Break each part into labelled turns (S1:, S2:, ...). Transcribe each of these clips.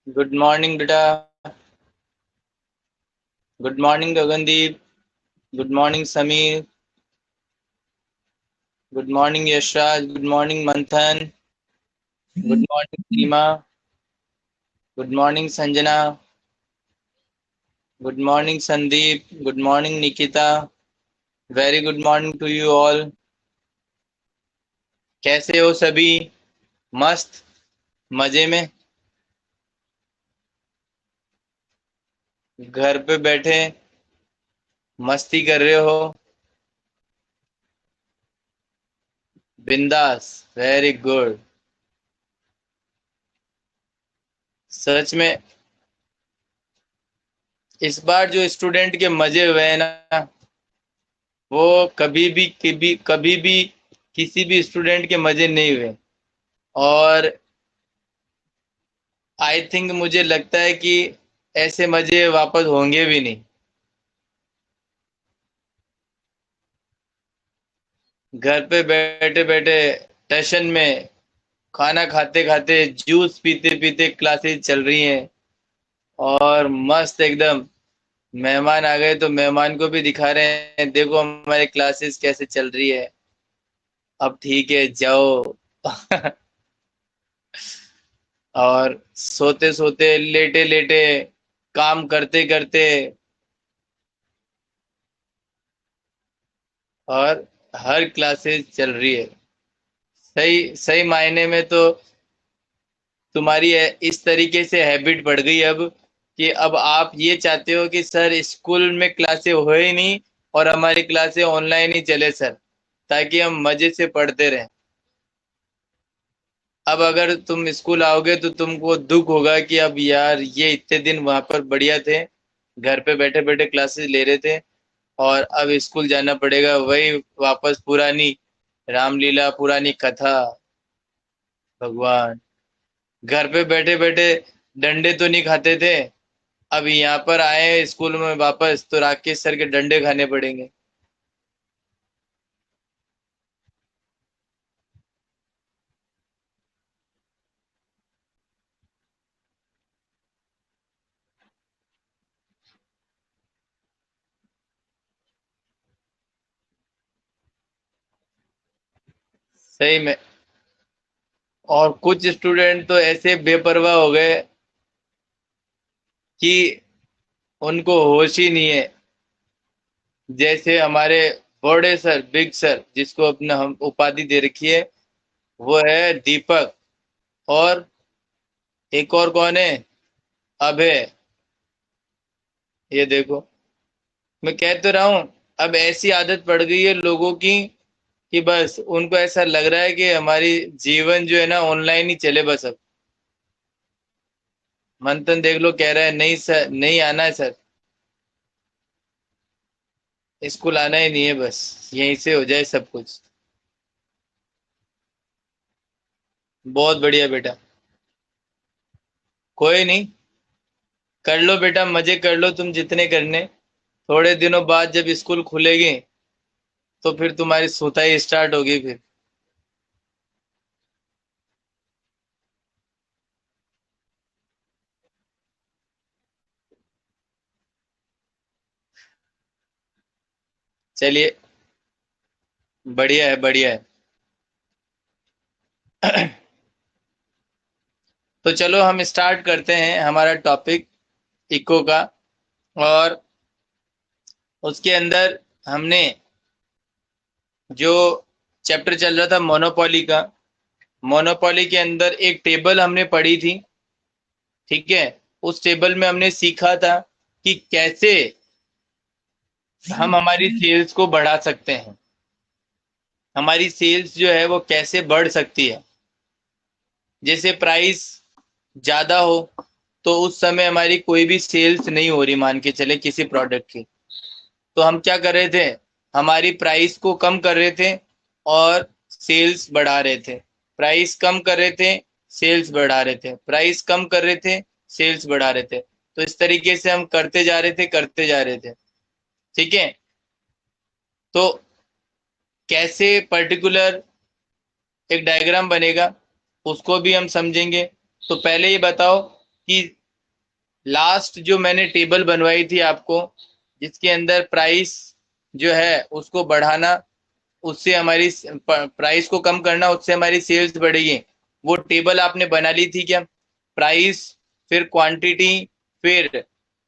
S1: Good morning बेटा। Good morning Gagandeep. Good morning Sameer. Good morning Yashraj. Good morning Manthan. Good morning Seema. Good morning Sanjana. Good morning Sandeep. Good morning Nikita. Very good morning to you all. कैसे हो सभी? मस्त? मजे में? घर पे बैठे मस्ती कर रहे हो? बिंदास। Very good. सच में इस बार जो स्टूडेंट के मजे हुए हैं ना, वो कभी भी किसी भी स्टूडेंट के मजे नहीं हुए। और आई थिंक मुझे लगता है कि ऐसे मजे वापस होंगे भी नहीं। घर पे बैठे बैठे टेंशन में खाना खाते खाते जूस पीते पीते क्लासेस चल रही हैं। और मस्त एकदम मेहमान आ गए तो मेहमान को भी दिखा रहे हैं, देखो हमारे क्लासेस कैसे चल रही है। अब ठीक है जाओ। और सोते सोते लेटे लेटे काम करते करते और हर क्लासेस चल रही है। सही सही मायने में तो तुम्हारी इस तरीके से हैबिट पड़ गई अब कि अब आप ये चाहते हो कि सर स्कूल में क्लासे हो ही नहीं और हमारी क्लासे ऑनलाइन ही चले सर, ताकि हम मजे से पढ़ते रहें। अब अगर तुम स्कूल आओगे तो तुमको दुख होगा कि अब यार ये इतने दिन वहां पर बढ़िया थे, घर पे बैठे बैठे क्लासेस ले रहे थे, और अब स्कूल जाना पड़ेगा, वही वापस पुरानी रामलीला पुरानी कथा। भगवान, घर पे बैठे बैठे डंडे तो नहीं खाते थे, अब यहाँ पर आए स्कूल में वापस तो राकेश सर के डंडे खाने पड़ेंगे। सही में। और कुछ स्टूडेंट तो ऐसे बेपरवाह हो गए कि उनको होश ही नहीं है। जैसे हमारे बड़े सर, बिग सर, जिसको अपना हम उपाधि दे रखी है, वो है दीपक। और एक और कौन है? अभय। ये देखो, मैं कह तो रहा हूँ, अब ऐसी आदत पड़ गई है लोगों की कि बस उनको ऐसा लग रहा है कि हमारी जीवन जो है ना ऑनलाइन ही चले बस अब। मंथन देख लो, कह रहा है नहीं सर, नहीं आना है सर, स्कूल आना ही नहीं है, बस यहीं से हो जाए सब कुछ। बहुत बढ़िया बेटा। कोई नहीं, कर लो बेटा, मजे कर लो तुम जितने करने। थोड़े दिनों बाद जब स्कूल खुलेगी तो फिर तुम्हारी सुताई स्टार्ट होगी फिर। चलिए, बढ़िया है बढ़िया है। तो चलो हम स्टार्ट करते हैं हमारा टॉपिक, इको का। और उसके अंदर हमने जो चैप्टर चल रहा था मोनोपोली का, मोनोपोली के अंदर एक टेबल हमने पढ़ी थी। ठीक है, उस टेबल में हमने सीखा था कि कैसे हम हमारी सेल्स को बढ़ा सकते हैं, हमारी सेल्स जो है वो कैसे बढ़ सकती है। जैसे प्राइस ज्यादा हो तो उस समय हमारी कोई भी सेल्स नहीं हो रही, मान के चले किसी प्रोडक्ट की, तो हम क्या कर रहे थे, हमारी प्राइस को कम कर रहे थे और सेल्स बढ़ा रहे थे। प्राइस कम कर रहे थे, सेल्स बढ़ा रहे थे, प्राइस कम कर रहे थे, सेल्स बढ़ा रहे थे। तो इस तरीके से हम करते जा रहे थे, करते जा रहे थे। ठीक है, तो कैसे पर्टिकुलर एक डायग्राम बनेगा उसको भी हम समझेंगे। तो पहले ये बताओ कि लास्ट जो मैंने टेबल बनवाई थी आपको, जिसके अंदर प्राइस जो है उसको बढ़ाना, उससे हमारी प्राइस को कम करना, उससे हमारी सेल्स बढ़ेगी, वो टेबल आपने बना ली थी क्या? प्राइस, फिर क्वांटिटी, फिर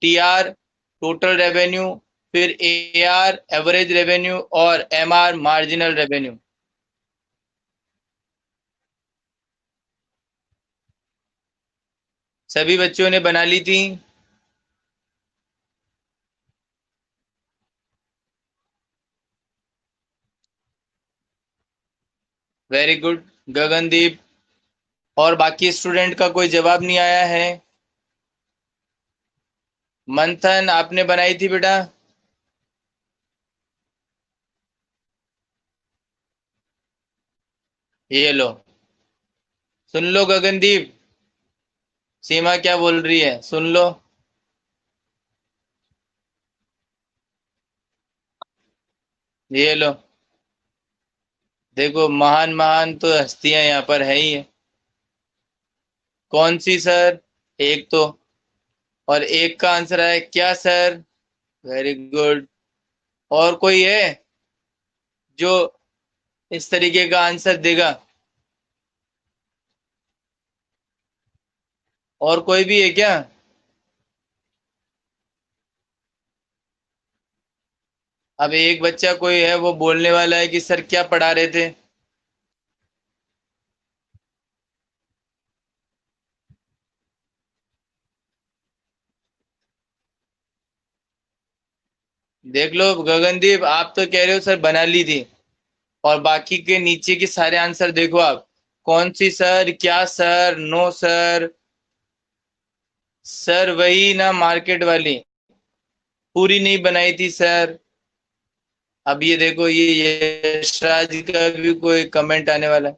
S1: टीआर टोटल रेवेन्यू, फिर एआर एवरेज रेवेन्यू, और एमआर मार्जिनल रेवेन्यू। सभी बच्चों ने बना ली थी? Very good Gagandeep. और बाकी स्टूडेंट का कोई जवाब नहीं आया है? मंथन, आपने बनाई थी बेटा? ये लो, सुन लो गगनदीप, सीमा क्या बोल रही है, सुन लो। ये लो, देखो महान महान तो हस्तियां यहाँ पर है ही है। कौन सी सर? एक तो, और एक का आंसर है क्या सर? Very good. और कोई है जो इस तरीके का आंसर देगा? और कोई भी है क्या? अब एक बच्चा कोई है, वो बोलने वाला है कि सर क्या पढ़ा रहे थे। देख लो गगनदीप, आप तो कह रहे हो सर बना ली थी, और बाकी के नीचे के सारे आंसर देखो आप। कौन सी सर, क्या सर, नो सर, सर वही ना मार्केट वाली, पूरी नहीं बनाई थी सर। अब ये देखो, ये यशराज का भी कोई कमेंट आने वाला है।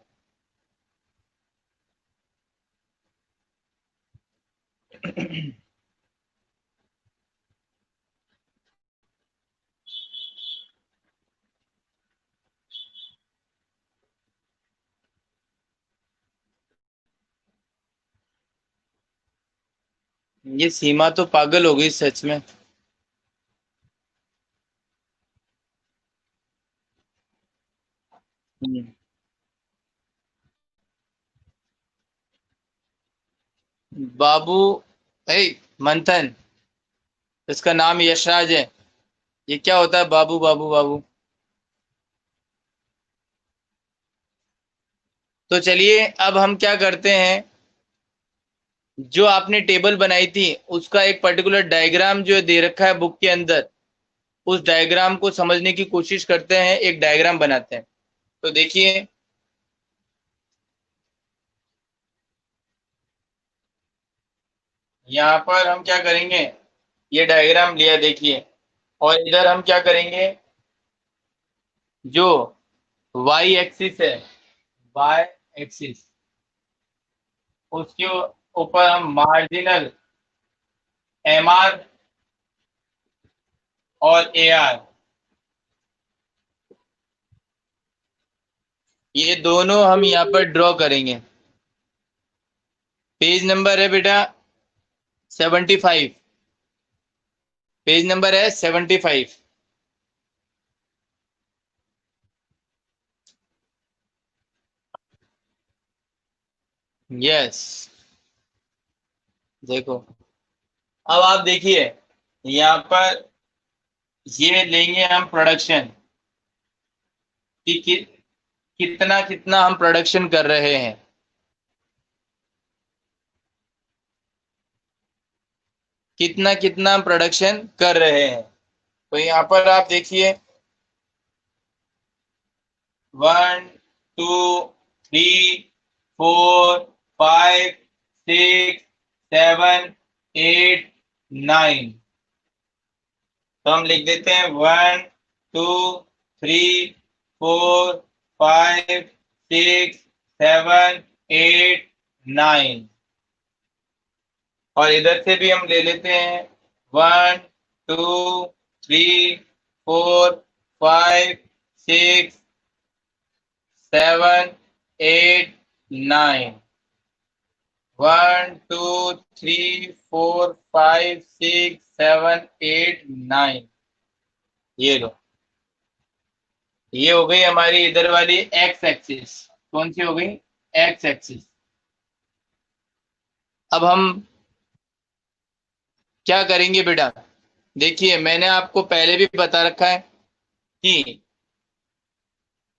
S1: ये सीमा तो पागल हो गई सच में। हम्म। बाबू, ए मंथन, इसका नाम यशराज है। ये क्या होता है बाबू बाबू बाबू? तो चलिए अब हम क्या करते हैं, जो आपने टेबल बनाई थी उसका एक पर्टिकुलर डायग्राम जो दे रखा है बुक के अंदर, उस डायग्राम को समझने की कोशिश करते हैं, एक डायग्राम बनाते हैं। तो देखिए, यहाँ पर हम क्या करेंगे, ये डायग्राम लिया देखिए, और इधर हम क्या करेंगे, जो वाई एक्सिस है, वाई एक्सिस, उसके ऊपर हम मार्जिनल, एमआर और एआर, ये दोनों हम यहाँ पर ड्रॉ करेंगे। पेज नंबर है बेटा 75। पेज नंबर है 75। यस, देखो, अब आप देखिए, यहाँ पर ये लेंगे हम प्रोडक्शन कि कितना कितना हम प्रोडक्शन कर रहे हैं, कितना कितना हम प्रोडक्शन कर रहे हैं। तो यहाँ पर आप देखिए, 1 2 3 4 5 6 7 8 9। तो हम लिख देते हैं 1 2 3 4 5 6 7 8 9। और इधर से भी हम ले लेते हैं 1 2 3 4 5 6 7 8 9। 1 2 3 4 5 6 7 8 9, ये लो, ये हो गई हमारी इधर वाली एक्स एक्सिस। कौन सी हो गई? X axis. अब हम क्या करेंगे बेटा? देखिए मैंने आपको पहले भी बता रखा है कि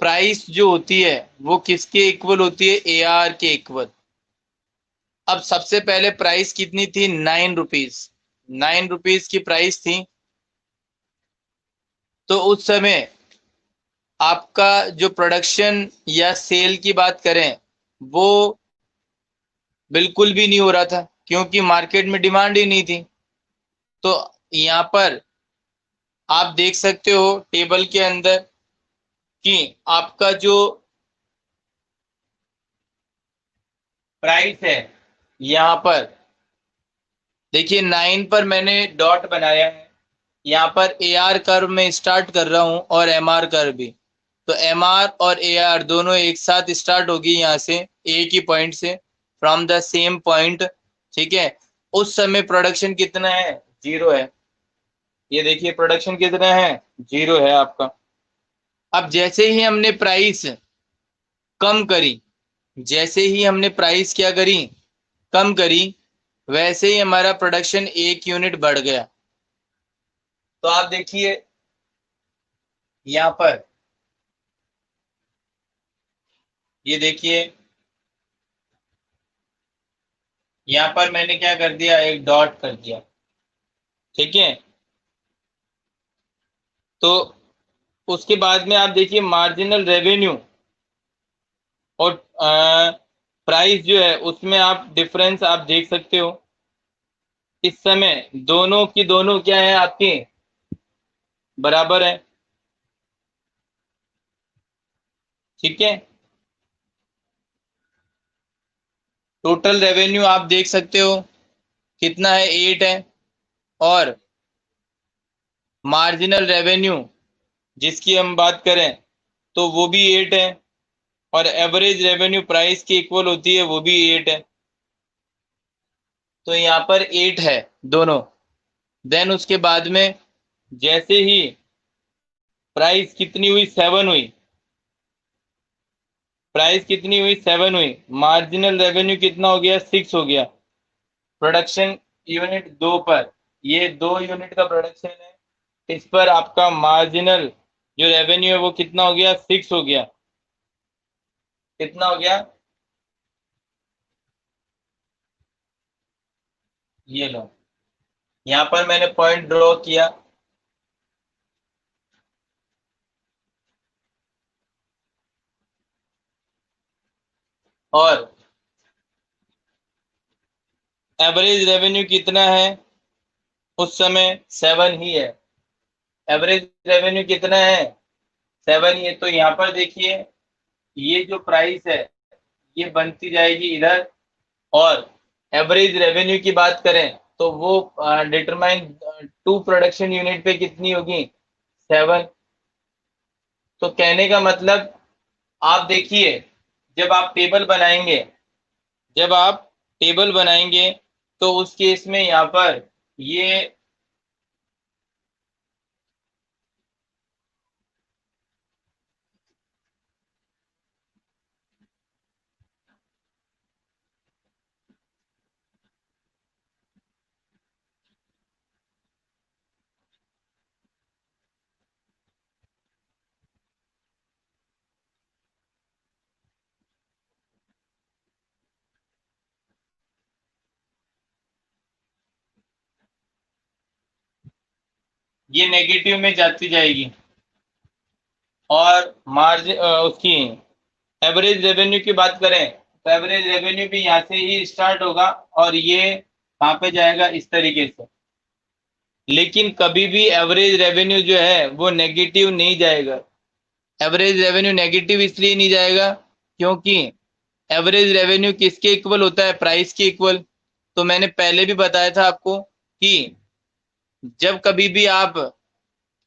S1: प्राइस जो होती है वो किसके इक्वल होती है? एआर के इक्वल। अब सबसे पहले प्राइस कितनी थी? 9 रुपीज। 9 रुपीज की प्राइस थी। तो उस समय आपका जो प्रोडक्शन या सेल की बात करें वो बिल्कुल भी नहीं हो रहा था, क्योंकि मार्केट में डिमांड ही नहीं थी। तो यहाँ पर आप देख सकते हो टेबल के अंदर कि आपका जो प्राइस है, यहाँ पर देखिए 9 पर मैंने डॉट बनाया है। यहाँ पर ए आर कर्व में स्टार्ट कर रहा हूं और एम आर कर्व भी। तो एम आर और ए आर दोनों एक साथ स्टार्ट होगी यहाँ से, एक ही पॉइंट से, फ्रॉम द सेम पॉइंट। ठीक है। उस समय प्रोडक्शन कितना है? 0 है। ये देखिए प्रोडक्शन कितना है? 0 है आपका। अब जैसे ही हमने प्राइस कम करी, जैसे ही हमने प्राइस क्या करी? कम करी, वैसे ही हमारा प्रोडक्शन 1 यूनिट बढ़ गया। तो आप देखिए यहाँ पर, ये देखिए यहाँ पर मैंने क्या कर दिया? एक डॉट कर दिया। ठीक है। तो उसके बाद में आप देखिए मार्जिनल रेवेन्यू और प्राइस जो है उसमें आप डिफरेंस आप देख सकते हो। इस समय दोनों की दोनों क्या है आपकी? बराबर है। ठीक है। टोटल रेवेन्यू आप देख सकते हो कितना है? 8 है। और मार्जिनल रेवेन्यू जिसकी हम बात करें तो वो भी 8 है। और एवरेज रेवेन्यू प्राइस की इक्वल होती है, वो भी 8 है। तो यहाँ पर 8 है दोनों। देन उसके बाद में जैसे ही प्राइस कितनी हुई? 7 हुई। प्राइस कितनी हुई? 7 हुई। मार्जिनल रेवेन्यू कितना हो गया? 6 हो गया। प्रोडक्शन यूनिट 2 पर, ये 2 यूनिट का प्रोडक्शन है, इस पर आपका मार्जिनल जो रेवेन्यू है वो कितना हो गया? 6 हो गया। कितना हो गया? ये लो, यहाँ पर मैंने पॉइंट ड्रॉ किया। और एवरेज रेवेन्यू कितना है? उस समय 7 ही है। एवरेज रेवेन्यू कितना है? 7 ही है। तो यहाँ पर देखिए ये जो प्राइस है ये बनती जाएगी इधर। और एवरेज रेवेन्यू की बात करें तो वो डिटरमाइन 2 प्रोडक्शन यूनिट पे कितनी होगी? 7। तो कहने का मतलब आप देखिए, जब आप टेबल बनाएंगे, जब आप टेबल बनाएंगे तो उस केस में यहाँ पर ये ये नेगेटिव में जाती जाएगी। और मार्जिन उसकी एवरेज रेवेन्यू की बात करें तो एवरेज रेवेन्यू भी यहाँ से ही स्टार्ट होगा और ये कहाँ पे जाएगा? इस तरीके से। लेकिन कभी भी एवरेज रेवेन्यू जो है वो नेगेटिव नहीं जाएगा। एवरेज रेवेन्यू नेगेटिव इसलिए नहीं जाएगा क्योंकि एवरेज रेवेन्यू किसके इक्वल होता है? प्राइस के इक्वल। तो मैंने पहले भी बताया था आपको कि जब कभी भी आप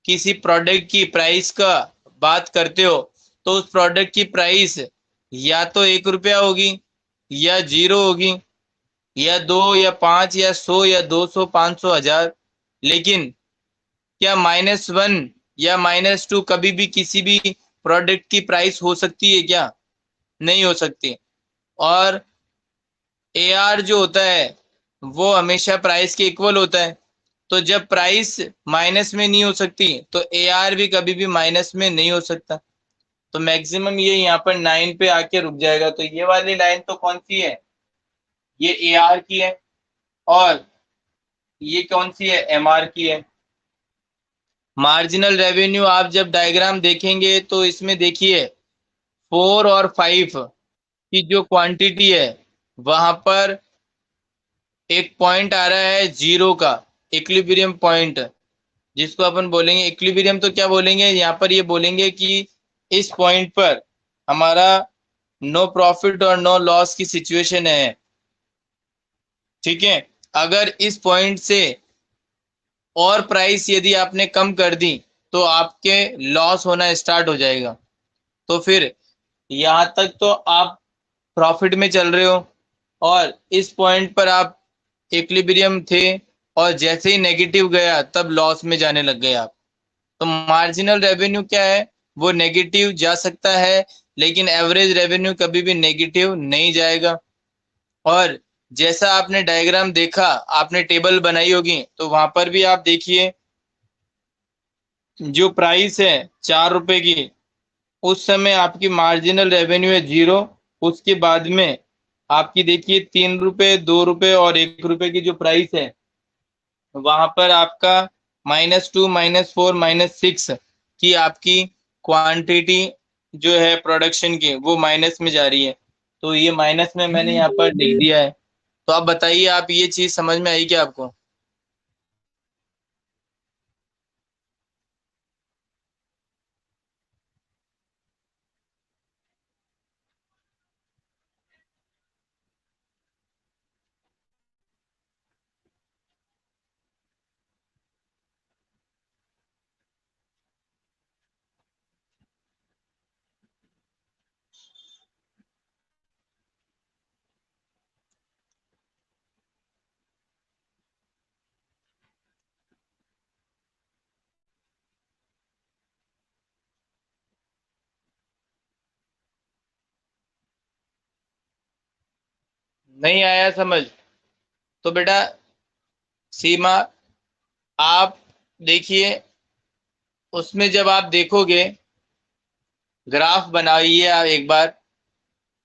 S1: किसी प्रोडक्ट की प्राइस का बात करते हो तो उस प्रोडक्ट की प्राइस या तो 1 रुपया होगी या 0 होगी। या 2 या 5 या 100 या 200 500 1000, लेकिन क्या -1 या -2 कभी भी किसी भी प्रोडक्ट की प्राइस हो सकती है क्या? नहीं हो सकती। और AR जो होता है वो हमेशा प्राइस के इक्वल होता है। तो जब प्राइस माइनस में नहीं हो सकती तो AR भी कभी भी माइनस में नहीं हो सकता। तो मैक्सिमम ये यहाँ पर 9 पे आके रुक जाएगा। तो ये वाली लाइन तो कौन सी है? ये AR की है। और ये कौन सी है? MR की है। मार्जिनल रेवेन्यू आप जब डायग्राम देखेंगे तो इसमें देखिए 4 और 5 की जो क्वांटिटी है वहां पर एक पॉइंट आ रहा है जीरो का, इक्विलिब्रियम पॉइंट, जिसको अपन बोलेंगे इक्विलिब्रियम। तो क्या बोलेंगे यहाँ पर? ये बोलेंगे कि इस पॉइंट पर हमारा नो प्रॉफिट और नो लॉस की सिचुएशन है। ठीक है। अगर इस पॉइंट से और प्राइस यदि आपने कम कर दी तो आपके लॉस होना स्टार्ट हो जाएगा। तो फिर यहाँ तक तो आप प्रॉफिट में चल रहे हो और इस पॉइंट पर आप इक्विलिब्रियम थे, और जैसे ही नेगेटिव गया तब लॉस में जाने लग गए आप। तो मार्जिनल रेवेन्यू क्या है? वो नेगेटिव जा सकता है, लेकिन एवरेज रेवेन्यू कभी भी नेगेटिव नहीं जाएगा। और जैसा आपने डायग्राम देखा, आपने टेबल बनाई होगी, तो वहां पर भी आप देखिए जो प्राइस है 4 रुपए की, उस समय आपकी मार्जिनल रेवेन्यू है 0। उसके बाद में आपकी देखिए 3 रुपए, 2 रुपए और 1 रुपए की जो प्राइस है वहां पर आपका -2 -4 -6 की आपकी क्वांटिटी जो है प्रोडक्शन की वो माइनस में जा रही है। तो ये माइनस में मैंने यहाँ पर लिख दिया है। तो आप बताइए, आप ये चीज समझ में आई क्या आपको? नहीं आया समझ? तो बेटा सीमा, आप देखिए, उसमें जब आप देखोगे, ग्राफ बनाइए आप एक बार।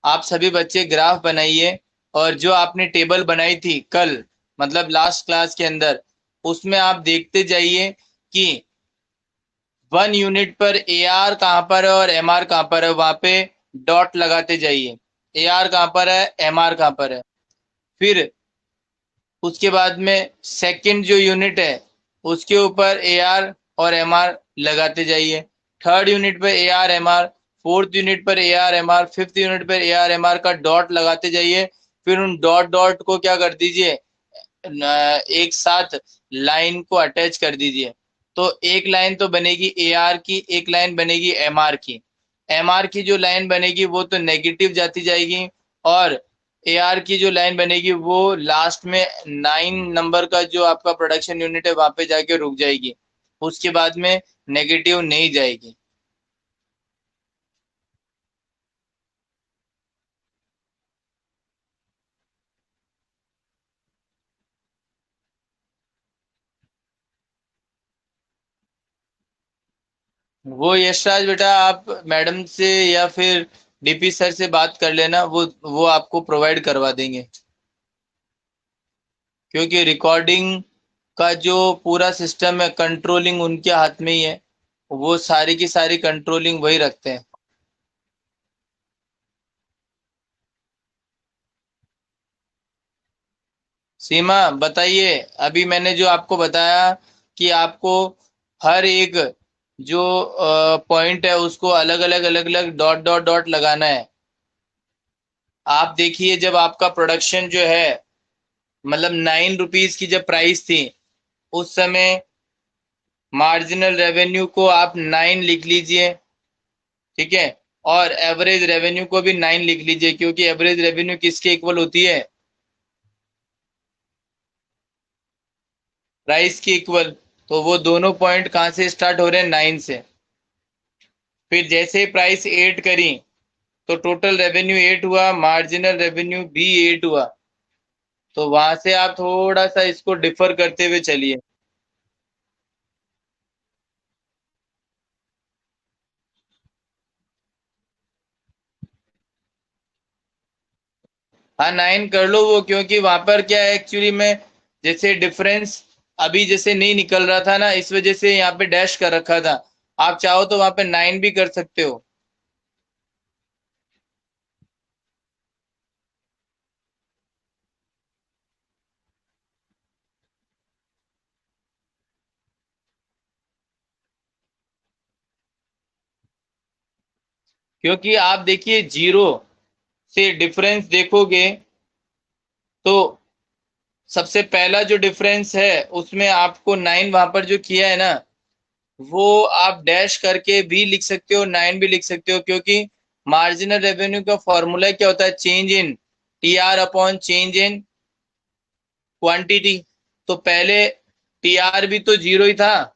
S1: आप सभी बच्चे ग्राफ बनाइए। और जो आपने टेबल बनाई थी कल, मतलब लास्ट क्लास के अंदर, उसमें आप देखते जाइए कि 1 यूनिट पर AR कहाँ पर है और MR कहाँ पर है, वहां पे डॉट लगाते जाइए। AR कहाँ पर है, MR कहाँ पर है। फिर उसके बाद में सेकंड जो यूनिट है उसके ऊपर AR और MR लगाते जाइए। थर्ड यूनिट पर AR MR, फोर्थ यूनिट पर AR MR, फिफ्थ यूनिट पर AR MR का डॉट लगाते जाइए। फिर उन डॉट डॉट को क्या कर दीजिए, एक साथ लाइन को अटैच कर दीजिए। तो एक लाइन तो बनेगी AR की, एक लाइन बनेगी MR की। MR की जो लाइन बनेगी वो तो नेगेटिव जाती जाएगी, और AR की जो लाइन बनेगी वो लास्ट में 9 नंबर का जो आपका प्रोडक्शन यूनिट है वहां पे जाके रुक जाएगी। उसके बाद में नेगेटिव नहीं जाएगी। वो यशराज बेटा, आप मैडम से या फिर DP सर से बात कर लेना, वो आपको प्रोवाइड करवा देंगे। क्योंकि रिकॉर्डिंग का जो पूरा सिस्टम है, कंट्रोलिंग उनके हाथ में ही है। वो सारी की सारी कंट्रोलिंग वही रखते हैं। सीमा बताइए, अभी मैंने जो आपको बताया कि आपको हर एक जो पॉइंट है उसको अलग अलग अलग अलग डॉट डॉट डॉट लगाना है। आप देखिए, जब आपका प्रोडक्शन जो है, मतलब 9 रुपीज की जब प्राइस थी, उस समय मार्जिनल रेवेन्यू को आप 9 लिख लीजिए। ठीक है। और एवरेज रेवेन्यू को भी 9 लिख लीजिए, क्योंकि एवरेज रेवेन्यू किसके इक्वल होती है? प्राइस के इक्वल, तो वो दोनों पॉइंट कहाँ से स्टार्ट हो रहे हैं, 9 से। फिर जैसे प्राइस 8 करी तो टोटल रेवेन्यू 8 हुआ, मार्जिनल रेवेन्यू भी 8 हुआ। तो वहां से आप थोड़ा सा इसको डिफर करते हुए चलिए। हाँ 9 कर लो वो, क्योंकि वहां पर क्या है एक्चुअली में, जैसे डिफरेंस अभी जैसे नहीं निकल रहा था ना, इस वजह से यहाँ पे डैश कर रखा था। आप चाहो तो वहां पे 9 भी कर सकते हो। क्योंकि आप देखिए जीरो से डिफरेंस देखोगे तो सबसे पहला जो डिफरेंस है उसमें आपको 9 वहां पर जो किया है ना, वो आप डैश करके भी लिख सकते हो, 9 भी लिख सकते हो। क्योंकि मार्जिनल रेवेन्यू का फॉर्मूला क्या होता है, change in T R upon change in quantity. तो पहले टी आर भी तो जीरो ही था,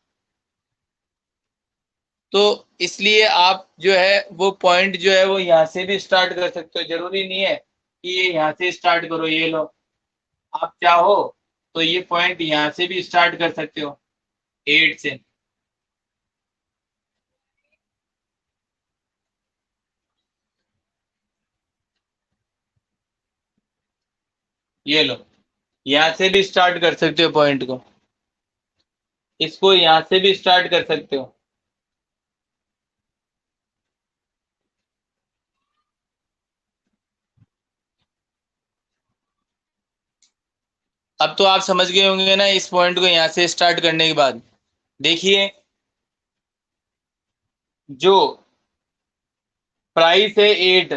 S1: तो इसलिए आप जो है वो पॉइंट जो है वो यहाँ से भी स्टार्ट कर सकते हो। जरूरी नहीं है कि ये यहाँ से स्टार्ट करो, ये लो। आप चाहो तो ये पॉइंट यहाँ से भी स्टार्ट कर सकते हो, 8 से। ये लो, यहाँ से भी स्टार्ट कर सकते हो पॉइंट को, इसको यहाँ से भी स्टार्ट कर सकते हो। अब तो आप समझ गए होंगे ना इस पॉइंट को यहाँ से स्टार्ट करने के बाद। देखिए, जो प्राइस है 8,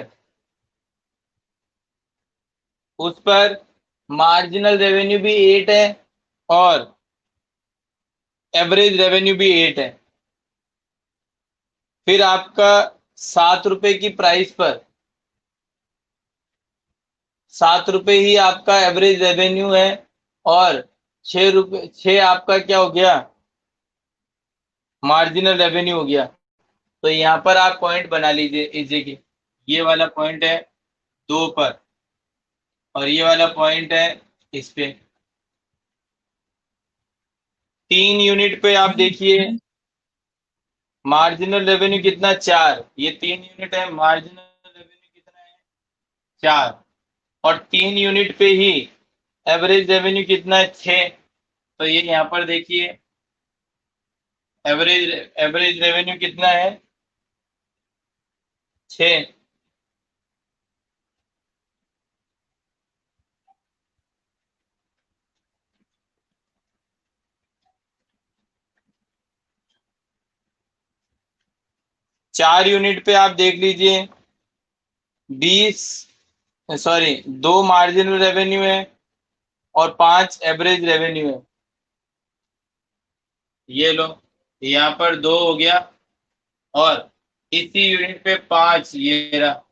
S1: उस पर मार्जिनल रेवेन्यू भी 8 है और एवरेज रेवेन्यू भी 8 है। फिर आपका 7 रुपए की प्राइस पर 7 रुपए ही आपका एवरेज रेवेन्यू है, और 6 रुपए 6 आपका क्या हो गया, मार्जिनल रेवेन्यू हो गया। तो यहाँ पर आप पॉइंट बना लीजिए इजी की, ये वाला पॉइंट है 2 पर, और ये वाला पॉइंट है इस पे। 3 यूनिट पे आप देखिए, मार्जिनल रेवेन्यू कितना, 4। ये 3 यूनिट है, मार्जिनल रेवेन्यू कितना है, 4। और 3 यूनिट पे ही एवरेज रेवेन्यू कितना है, 6। तो ये यहाँ पर देखिए, एवरेज एवरेज रेवेन्यू कितना है, 6। 4 यूनिट पे आप देख लीजिए, 20, सॉरी, 2 मार्जिनल रेवेन्यू है और 5 एवरेज रेवेन्यू है। ये लो, यहाँ पर 2 हो गया, और इसी यूनिट पे 5, ये रहा।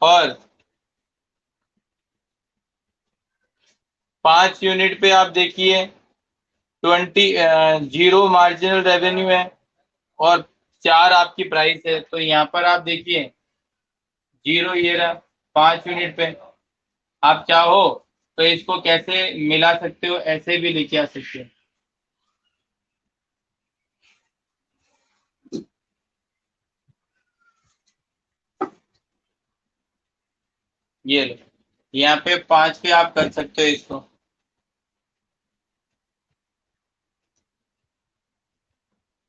S1: और 5 यूनिट पे आप देखिए, 0 मार्जिनल रेवेन्यू है और 4 आपकी प्राइस है। तो यहाँ पर आप देखिए, 0 ये रहा 5 यूनिट पे। आप चाहो तो इसको कैसे मिला सकते हो, ऐसे भी लेके आ सकते हो। ये लो, यहाँ पे 5 पे आप कर सकते हो इसको।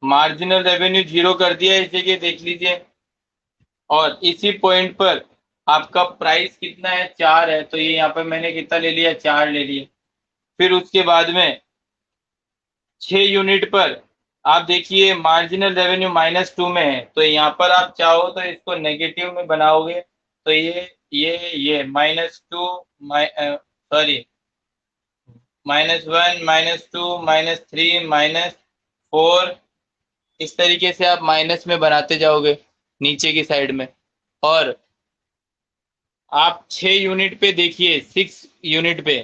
S1: मार्जिनल रेवेन्यू 0 कर दिया इस जगह, देख लीजिए। और इसी पॉइंट पर आपका प्राइस कितना है, 4 है। तो ये यहाँ पर मैंने कितना ले लिया, 4 ले लिया। फिर उसके बाद में 6 यूनिट पर आप देखिए, मार्जिनल रेवेन्यू -2 में है। तो यहाँ पर आप चाहो तो इसको नेगेटिव में बनाओगे, तो ये -2, सॉरी, -1, -2, -3, -4, इस तरीके से आप माइनस में बनाते जाओगे नीचे की साइड में। और आप 6 यूनिट पे देखिए, 6 यूनिट पे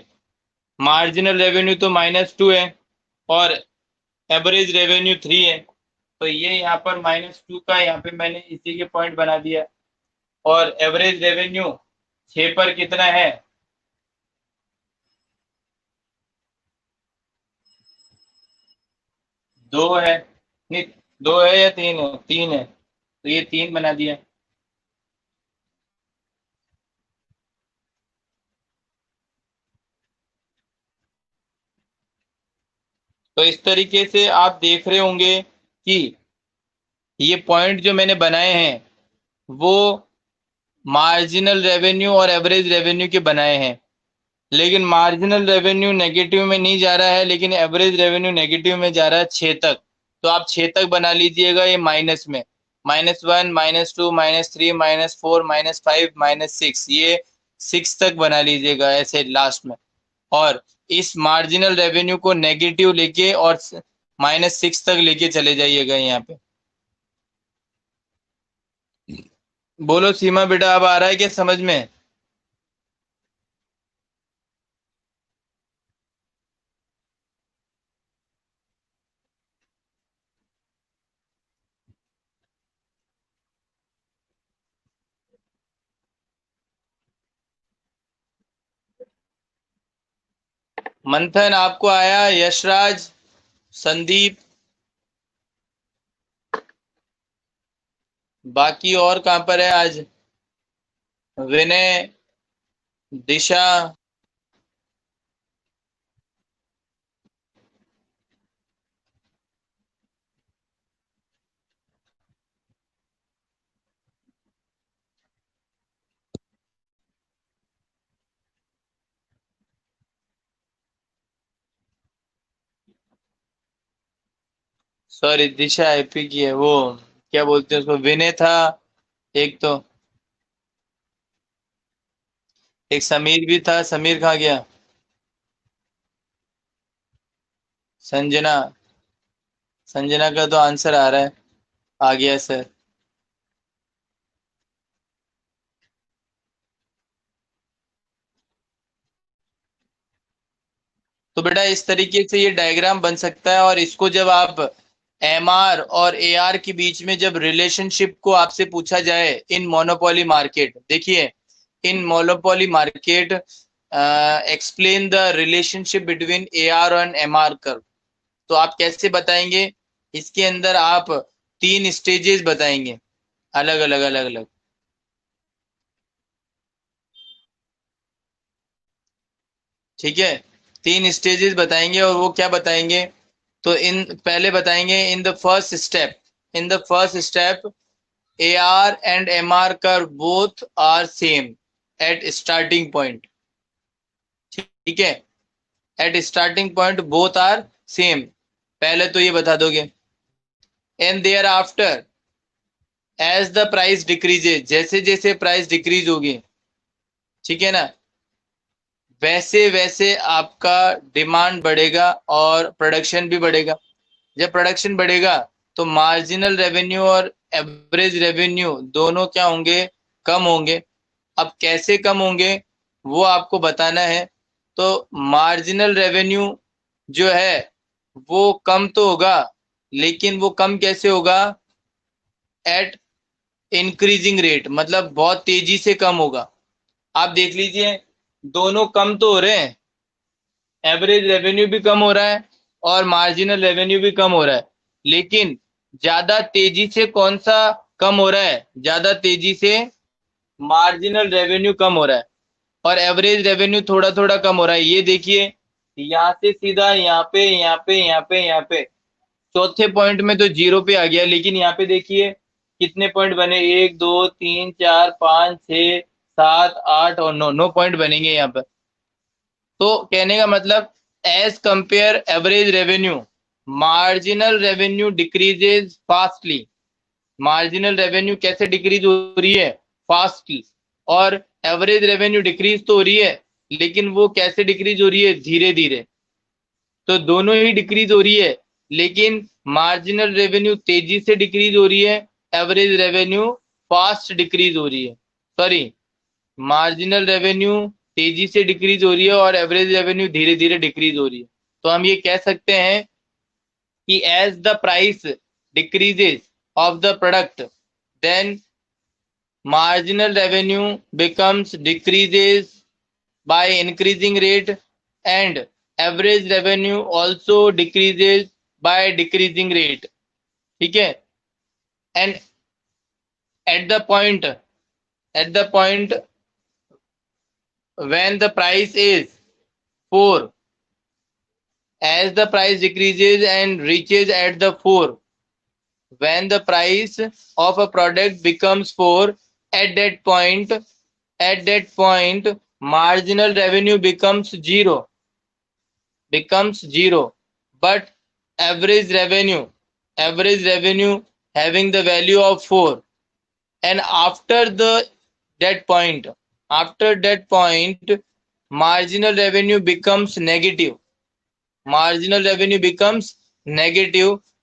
S1: मार्जिनल रेवेन्यू तो -2 है और एवरेज रेवेन्यू 3 है। तो ये यहाँ पर -2 का यहाँ पे मैंने इसी के पॉइंट बना दिया। और एवरेज रेवेन्यू 6 पर कितना है? 2 है। नहीं, 2 है या 3 है? 3 है, तो ये 3 बना दिया। तो इस तरीके से आप देख रहे होंगे कि ये पॉइंट जो मैंने बनाए हैं वो मार्जिनल रेवेन्यू और एवरेज रेवेन्यू के बनाए हैं। लेकिन मार्जिनल रेवेन्यू नेगेटिव में नहीं जा रहा है, लेकिन एवरेज रेवेन्यू नेगेटिव में जा रहा है 6 तक। तो आप 6 तक बना लीजिएगा ये माइनस में, -1, -2, -3, -4, -5, -6, ये 6 तक बना लीजिएगा ऐसे लास्ट में। और इस मार्जिनल रेवेन्यू को नेगेटिव लेके और -6 तक लेके चले जाइएगा यहाँ पे। बोलो सीमा बेटा, अब आ रहा है क्या समझ में? मंथन आपको आया? यशराज, संदीप, बाकी और कहाँ पर है आज? विनय, दिशा। सॉरी, दिशा एपी की है वो। क्या बोलते हैं उसको? विनय था एक तो, एक समीर भी था। समीर कहाँ गया? संजना। संजना का तो आंसर आ रहा है। आ गया सर। तो बेटा इस तरीके से ये डायग्राम बन सकता है। और इसको जब आप एमआर और एआर के बीच में जब रिलेशनशिप को आपसे पूछा जाए इन मोनोपोली मार्केट, देखिए in monopoly market explain the relationship between AR और एमआर कर्व, तो आप कैसे बताएंगे? इसके अंदर आप 3 स्टेजेस बताएंगे, अलग अलग अलग अलग। ठीक है, 3 स्टेजेस बताएंगे। और वो क्या बताएंगे? तो इन पहले बताएंगे in the first step, in the first step AR and MR curve both are same at starting point। ठीक है, at starting point both are same, पहले तो ये बता दोगे। And thereafter as the price decreases, जैसे जैसे price decrease होगी, ठीक है ना, वैसे वैसे आपका डिमांड बढ़ेगा और प्रोडक्शन भी बढ़ेगा। जब प्रोडक्शन बढ़ेगा तो मार्जिनल रेवेन्यू और एवरेज रेवेन्यू दोनों क्या होंगे? कम होंगे। अब कैसे कम होंगे वो आपको बताना है। तो मार्जिनल रेवेन्यू जो है वो कम तो होगा, लेकिन वो कम कैसे होगा? एट इंक्रीजिंग रेट, मतलब बहुत तेजी से कम होगा। आप देख लीजिए, दोनों कम तो हो रहे हैं, एवरेज रेवेन्यू भी कम हो रहा है और मार्जिनल रेवेन्यू भी कम हो रहा है। लेकिन ज्यादा तेजी से कौन सा कम हो रहा है? ज्यादा तेजी से मार्जिनल रेवेन्यू कम हो रहा है और एवरेज रेवेन्यू थोड़ा थोड़ा कम हो रहा है। ये देखिए, यहाँ से सीधा यहाँ पे यहाँ पे यहाँ पे यहाँ पे चौथे पॉइंट में तो 0 पे आ गया। लेकिन यहाँ पे देखिए कितने पॉइंट बने? 1, 2, 3, 4, 5, 6, 7, 8 और 9, 9 पॉइंट बनेंगे यहाँ पर। तो कहने का मतलब, as compare average revenue, marginal revenue decreases fastly. Marginal revenue कैसे डिक्रीज हो रही है? फास्टली। और एवरेज रेवेन्यू डिक्रीज तो हो रही है, लेकिन वो कैसे डिक्रीज हो रही है? धीरे धीरे। तो दोनों ही डिक्रीज हो रही है, लेकिन मार्जिनल रेवेन्यू तेजी से डिक्रीज हो रही है, एवरेज रेवेन्यू फास्ट डिक्रीज हो रही है। सॉरी, मार्जिनल रेवेन्यू तेजी से डिक्रीज हो रही है और एवरेज रेवेन्यू धीरे धीरे डिक्रीज हो रही है। तो हम ये कह सकते हैं कि as the price decreases of the product then marginal revenue becomes decreases by increasing rate and average revenue also decreases by decreasing rate. ठीक है, and at the point when the price is 4, as the price decreases and reaches at the 4, when the price of a product becomes 4, at that point marginal revenue becomes zero, but average revenue having the value of 4, and after that point marginal revenue becomes negative,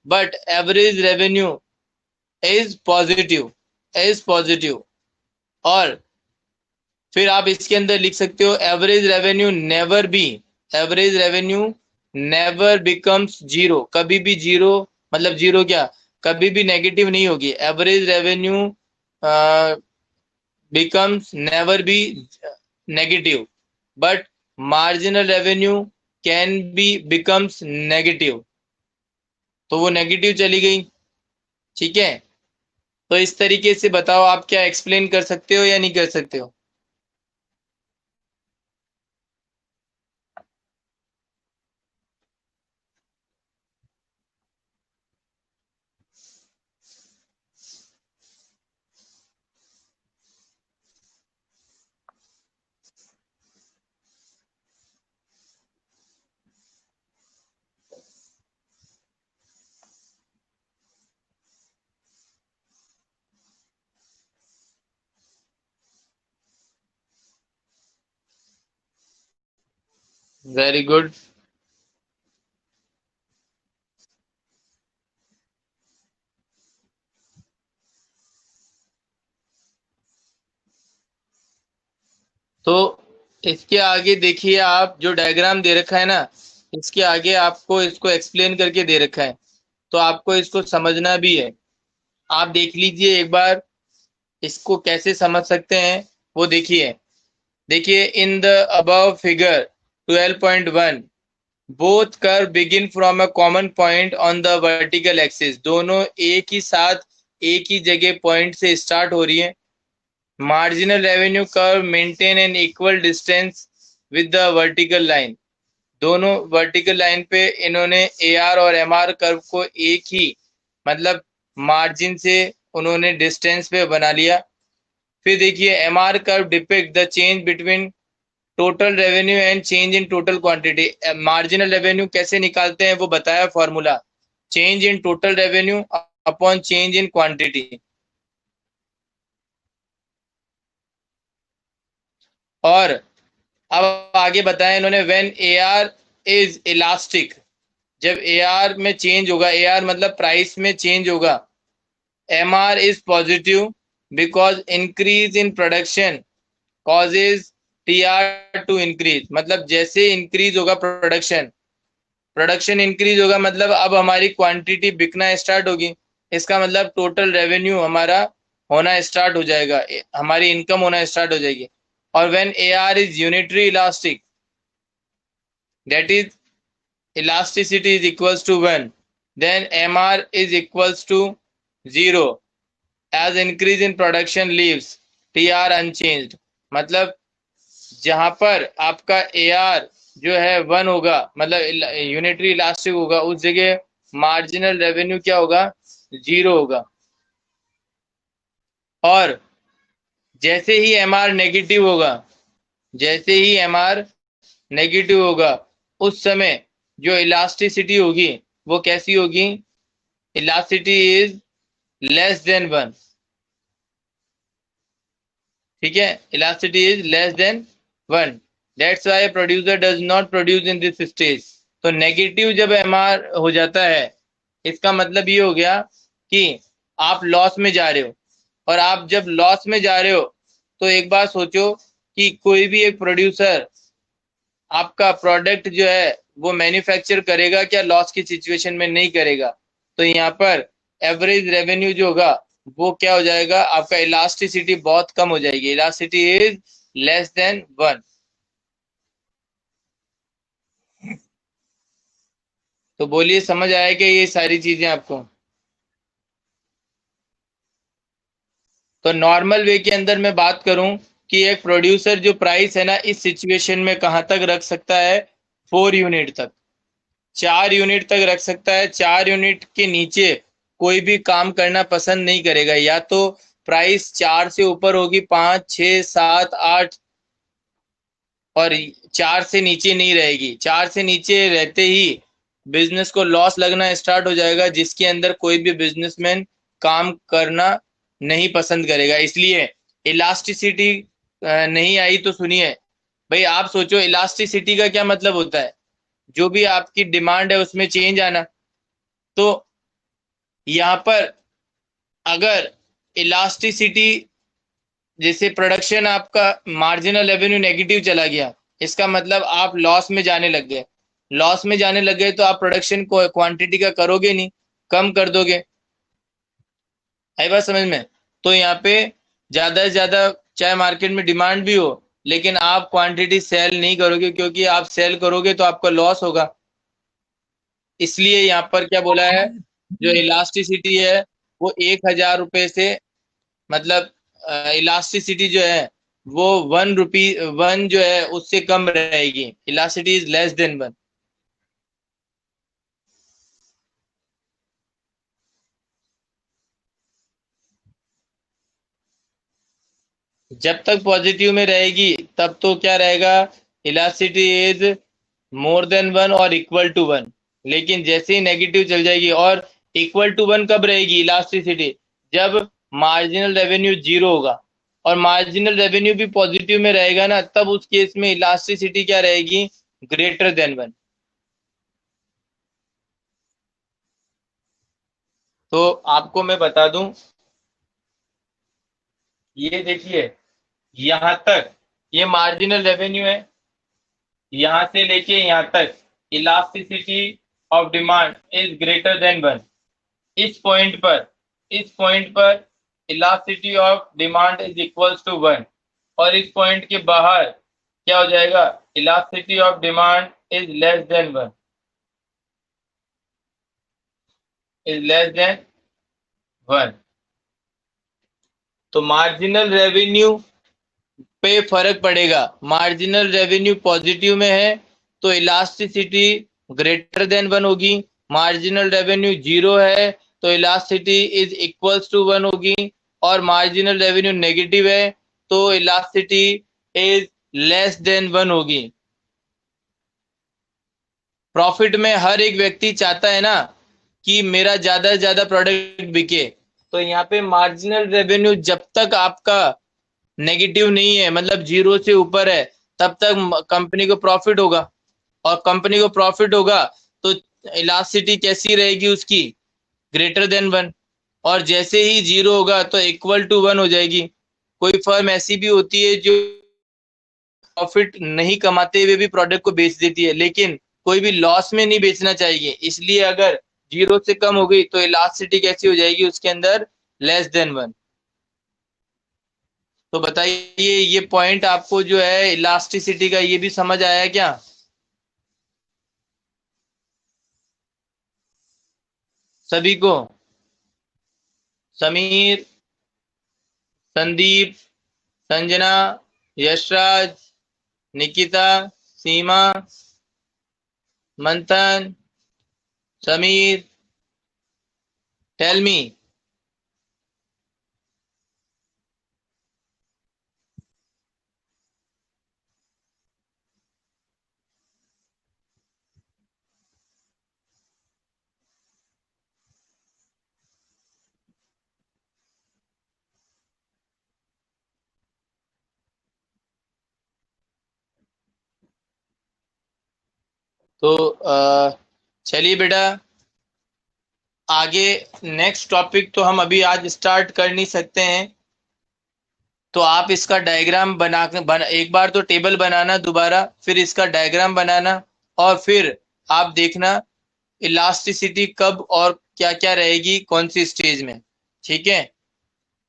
S1: but average revenue is positive. और फिर आप इसके अंदर लिख सकते हो average revenue never becomes zero, कभी भी जीरो, मतलब जीरो क्या, कभी भी नेगेटिव नहीं होगी। Average revenue becomes never be negative, but marginal revenue can be becomes negative, तो वो नेगेटिव चली गई। ठीक है, तो इस तरीके से बताओ आप क्या एक्सप्लेन कर सकते हो या नहीं कर सकते हो? Very good. तो इसके आगे देखिए, आप जो डायग्राम दे रखा है ना, इसके आगे आपको इसको एक्सप्लेन करके दे रखा है, तो आपको इसको समझना भी है। आप देख लीजिए एक बार, इसको कैसे समझ सकते हैं वो देखिए in the above figure 12.1 both curve begin from a common point on the vertical axis, दोनों एक ही साथ एक ही जगह पॉइंट से स्टार्ट हो रही है। Marginal revenue curve maintain an equal distance with the vertical line, दोनों वर्टिकल लाइन पे इन्होंने एआर और एमआर कर्व को एक ही मतलब मार्जिन से उन्होंने डिस्टेंस पे बना लिया। फिर देखिए MR curve depict the change between total revenue and change in total quantity. Marginal revenue कैसे निकालते हैं वो बताया formula, change in total revenue upon change in quantity. और अब आगे बताया इन्होंने व्हेन एआर इज इलास्टिक, जब एआर में चेंज होगा, एआर मतलब प्राइस में चेंज होगा, MR is positive because increase in production causes TR to increase, मतलब जैसे इंक्रीज होगा प्रोडक्शन इंक्रीज होगा, मतलब अब हमारी क्वांटिटी बिकना स्टार्ट होगी, इसका मतलब टोटल रेवेन्यू हमारा होना स्टार्ट हो जाएगा, हमारी इनकम होना स्टार्ट हो जाएगी। और when AR is unitary elastic, that is elasticity is equals to 1, then MR is equals to 0 as increase in production leaves TR unchanged, मतलब जहां पर आपका AR जो है 1 होगा, मतलब यूनिटरी इलास्टिक होगा, उस जगह मार्जिनल रेवेन्यू क्या होगा, 0 होगा। और जैसे ही MR नेगेटिव होगा उस समय जो इलास्टिसिटी होगी वो कैसी होगी, इलास्टिसिटी इज लेस देन 1। ठीक है, elasticity is less than 1, that's why producer does not produce in this stage. तो नेगेटिव जब एमआर हो जाता है इसका मतलब ये हो गया कि आप लॉस में जा रहे हो, और आप जब लॉस में जा रहे हो तो एक बात सोचो कि कोई भी एक प्रोड्यूसर आपका प्रोडक्ट जो है वो मैन्युफैक्चर करेगा क्या लॉस की सिचुएशन में? नहीं करेगा। तो यहाँ पर एवरेज रेवेन्यू जो होगा वो क्या हो जाएगा? आपका इलास्टिसिटी बहुत कम हो जाएगी। Elasticity is less than 1। तो बोलिए, समझ आया क्या ये सारी चीजें आपको? तो नॉर्मल वे के अंदर मैं बात करूं कि एक प्रोड्यूसर जो प्राइस है ना इस सिचुएशन में कहां तक रख सकता है? 4 यूनिट तक, 4 यूनिट तक रख सकता है। 4 यूनिट के नीचे कोई भी काम करना पसंद नहीं करेगा। या तो प्राइस 4 से ऊपर होगी, 5, 6, 7, 8, और 4 से नीचे नहीं रहेगी। 4 से नीचे रहते ही बिजनेस को लॉस लगना स्टार्ट हो जाएगा, जिसके अंदर कोई भी बिजनेसमैन काम करना नहीं पसंद करेगा। इसलिए इलास्टिसिटी नहीं आई तो सुनिए भाई, आप सोचो इलास्टिसिटी का क्या मतलब होता है? जो भी आपकी डिमांड है उसमें चेंज आना। तो यहाँ पर अगर इलास्टिसिटी, जैसे प्रोडक्शन आपका मार्जिनल रेवेन्यू नेगेटिव चला गया, इसका मतलब आप लॉस में जाने लग गए। लॉस में जाने लग गए तो आप प्रोडक्शन को क्वांटिटी का करोगे नहीं, कम कर दोगे। आई बात समझ में? तो यहाँ पे ज्यादा से ज्यादा चाहे मार्केट में डिमांड भी हो, लेकिन आप क्वांटिटी सेल नहीं करोगे, क्योंकि आप सेल करोगे तो आपका लॉस होगा। इसलिए यहाँ पर क्या बोला है, जो इलास्टिसिटी है वो 1,000 रुपए से, मतलब इलास्टिसिटी जो है वो 1 रुपी, 1 जो है उससे कम रहेगी। Elasticity is less than 1। जब तक पॉजिटिव में रहेगी तब तो क्या रहेगा? इलास्टिसिटी इज मोर देन 1 और इक्वल टू 1। लेकिन जैसे ही नेगेटिव चल जाएगी, और इक्वल टू 1 कब रहेगी इलास्टिसिटी? जब मार्जिनल रेवेन्यू 0 होगा, और मार्जिनल रेवेन्यू भी पॉजिटिव में रहेगा ना, तब उस केस में इलास्टिसिटी क्या रहेगी? Greater than 1। तो आपको मैं बता दूं, ये देखिए, यहां तक ये मार्जिनल रेवेन्यू है, यहां से लेके यहां तक elasticity of demand is greater than 1। इस पॉइंट पर, इस पॉइंट पर elasticity of demand is equals to 1। और इस पॉइंट के बाहर क्या हो जाएगा? Elasticity of demand is less than 1, is less than 1। तो मार्जिनल रेवेन्यू पे फर्क पड़ेगा। मार्जिनल रेवेन्यू पॉजिटिव में है तो इलास्टिसिटी ग्रेटर देन 1 होगी। मार्जिनल रेवेन्यू 0 है तो इलास्टिसिटी इज इक्वल्स टू 1 होगी। और मार्जिनल रेवेन्यू नेगेटिव है तो इलास्टिसिटी इज लेस देन 1 होगी। प्रॉफिट में हर एक व्यक्ति चाहता है ना कि मेरा ज्यादा से ज्यादा प्रोडक्ट बिके। तो यहाँ पे मार्जिनल रेवेन्यू जब तक आपका नेगेटिव नहीं है, मतलब 0 से ऊपर है, तब तक कंपनी को प्रॉफिट होगा। और कंपनी को प्रॉफिट होगा तो इलास्टिसिटी कैसी रहेगी उसकी? Greater than 1। और जैसे ही 0 होगा तो इक्वल टू 1 हो जाएगी। कोई फर्म ऐसी भी होती है जो प्रॉफिट नहीं कमाते हुए भी प्रोडक्ट को बेच देती है, लेकिन कोई भी लॉस में नहीं बेचना चाहिए। इसलिए अगर 0 से कम हो गई तो इलास्टिसिटी कैसी हो जाएगी उसके अंदर? Less than 1। तो बताइए, ये पॉइंट आपको जो है इलास्टिसिटी का, ये भी समझ आया क्या सभी को? समीर, संदीप, संजना, यशराज, निकिता, सीमा, मंथन, समीर, टेल मी। तो चलिए बेटा, आगे नेक्स्ट टॉपिक तो हम अभी आज स्टार्ट कर नहीं सकते हैं। तो आप इसका डायग्राम एक बार तो टेबल बनाना दोबारा, फिर इसका डायग्राम बनाना, और फिर आप देखना इलास्टिसिटी कब और क्या क्या रहेगी कौन सी स्टेज में। ठीक है,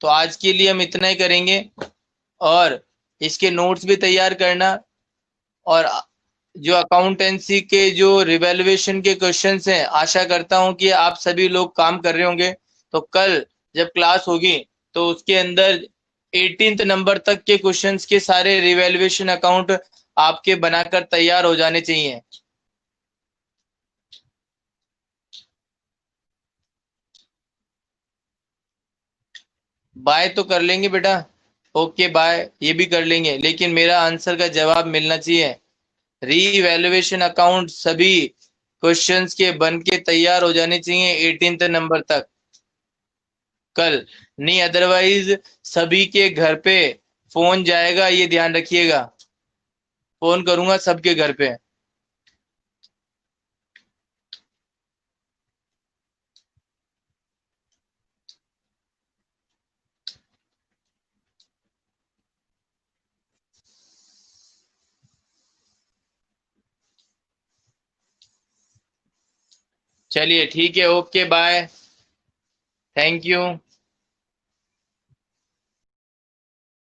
S1: तो आज के लिए हम इतना ही करेंगे, और इसके नोट्स भी तैयार करना, और जो अकाउंटेंसी के जो रिवैल्यूएशन के क्वेश्चंस हैं, आशा करता हूं कि आप सभी लोग काम कर रहे होंगे। तो कल जब क्लास होगी तो उसके अंदर 18th नंबर तक के क्वेश्चंस के सारे रिवैल्यूएशन अकाउंट आपके बनाकर तैयार हो जाने चाहिए। बाय तो कर लेंगे बेटा, ओके बाय ये भी कर लेंगे, लेकिन मेरा आंसर का जवाब मिलना चाहिए। रीवैल्यूएशन अकाउंट सभी क्वेश्चंस के बन के तैयार हो जाने चाहिए 18th नंबर तक कल, नहीं अदरवाइज सभी के घर पे फोन जाएगा, ये ध्यान रखिएगा। फोन करूंगा सबके घर पे। चलिए ठीक है, ओके बाय, थैंक यू।